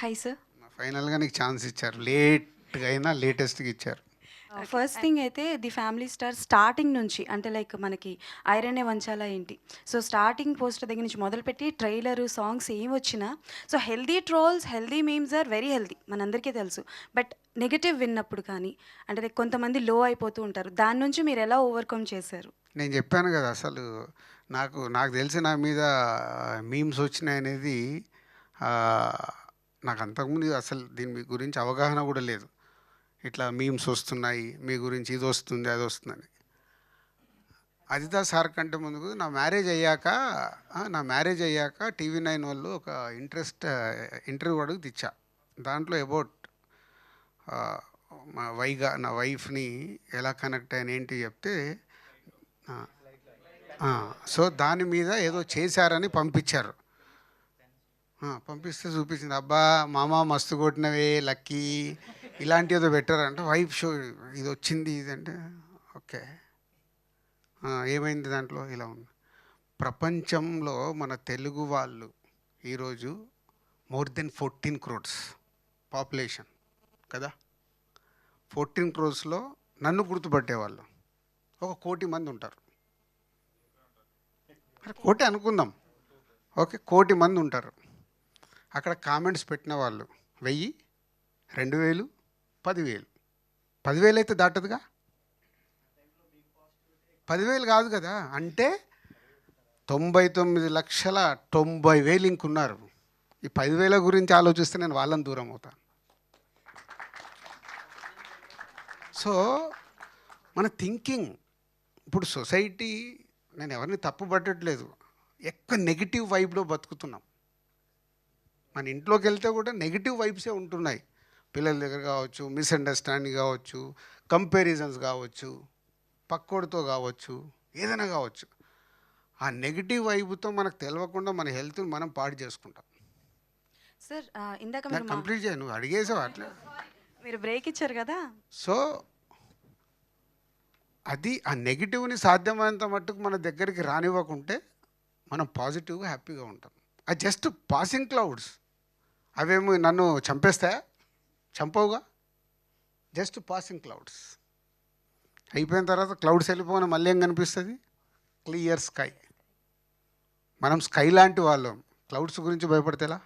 Hi sir. ఫైనల్గా నీకు chance ఇచ్చారు, లేట్గా అయినా లేటెస్ట్గా ఇచ్చారు. ఫస్ట్ థింగ్ అయితే ది ఫ్యామిలీ స్టార్ స్టార్టింగ్ నుంచి అంటే లైక్ మనకి ఐరనే వంచాలా ఏంటి, సో స్టార్టింగ్ పోస్టర్ దగ్గర నుంచి మొదలుపెట్టి ట్రైలరు సాంగ్స్ ఏం వచ్చినా so healthy trolls healthy memes are very healthy మనందరికీ తెలుసు. బట్ నెగిటివ్ విన్నప్పుడు కానీ అంటే like కొంతమంది లో అయిపోతూ ఉంటారు, దాని నుంచి మీరు ఎలా ఓవర్కమ్ చేశారు? నేను చెప్పాను కదా, అసలు నాకు తెలిసి నా మీద మీమ్స్ వచ్చినాయనేది ఆ, నాకు అంతకుముందు అసలు దీని గురించి అవగాహన కూడా లేదు. ఇట్లా మీమ్స్ వస్తున్నాయి, మీ గురించి ఇది వస్తుంది అది వస్తుందని. అదితా సార్ కంటే ముందుకు నా మ్యారేజ్ అయ్యాక TV9 వాళ్ళు ఒక ఇంటర్వ్యూ అడుగు తెచ్చా. దాంట్లో అబౌట్ నా వైఫ్ని ఎలా కనెక్ట్ అయిన ఏంటి చెప్తే, సో దాని మీద ఏదో చేశారని పంపించారు. పంపిస్తే చూపించింది, అబ్బా మామ మస్తు కొట్టినవే లక్కీ, ఇలాంటి ఏదో పెట్టారంటే వైఫ్ షో ఇది వచ్చింది ఇది అంటే ఓకే. ఏమైంది దాంట్లో, ఇలా ఉంది. ప్రపంచంలో మన తెలుగు వాళ్ళు ఈరోజు మోర్ దెన్ 14 crores పాపులేషన్ కదా. 14 crores నన్ను గుర్తుపట్టేవాళ్ళు ఒక 1 కోటి మంది ఉంటారు. కోటి అనుకుందాం, ఓకే, 1 కోటి మంది ఉంటారు. అక్కడ కామెంట్స్ పెట్టిన వాళ్ళు 1000, 2000, 10,000. 10,000 అయితే దాటదుగా, 10,000 కాదు కదా. అంటే 99,90,000 ఇంకున్నారు. ఈ 10,000 గురించి ఆలోచిస్తే నేను వాళ్ళని దూరం అవుతాను. సో మన థింకింగ్ ఇప్పుడు సొసైటీ, నేను ఎవరిని తప్పు పట్టట్లేదు, ఎక్కువ నెగిటివ్ వైబ్లో బతుకుతున్నాం. మన ఇంట్లోకి వెళ్తే కూడా నెగిటివ్ వైబ్సే ఉంటున్నాయి. పిల్లల దగ్గర కావచ్చు, మిస్అండర్స్టాండింగ్ కావచ్చు, కంపారిజన్స్ కావచ్చు, పక్కోడితో కావచ్చు, ఏదైనా కావచ్చు. ఆ నెగిటివ్ వైపుతో మనకు తెలియకుండా మన హెల్త్ని మనం పాడు చేసుకుంటాం. సార్ ఇందాక నాకు కంప్లీట్ చేయను, నువ్వు అడిగేసావు అట్లా. మీరు బ్రేక్ ఇచ్చారు కదా. సో అది ఆ నెగిటివ్ని సాధ్యమైనంత మట్టుకు మన దగ్గరికి రానివ్వకుంటే మనం పాజిటివ్గా హ్యాపీగా ఉంటాం. అది జస్ట్ పాసింగ్ క్లౌడ్స్, అవేమో నన్ను చంపేస్తాయా? చంపవుగా, జస్ట్ పాసింగ్ క్లౌడ్స్. అయిపోయిన తర్వాత క్లౌడ్స్ వెళ్ళిపోయిన మళ్ళీ ఏం కనిపిస్తుంది? Clear sky. మనం స్కై లాంటి వాళ్ళం, క్లౌడ్స్ గురించి భయపడితేలా?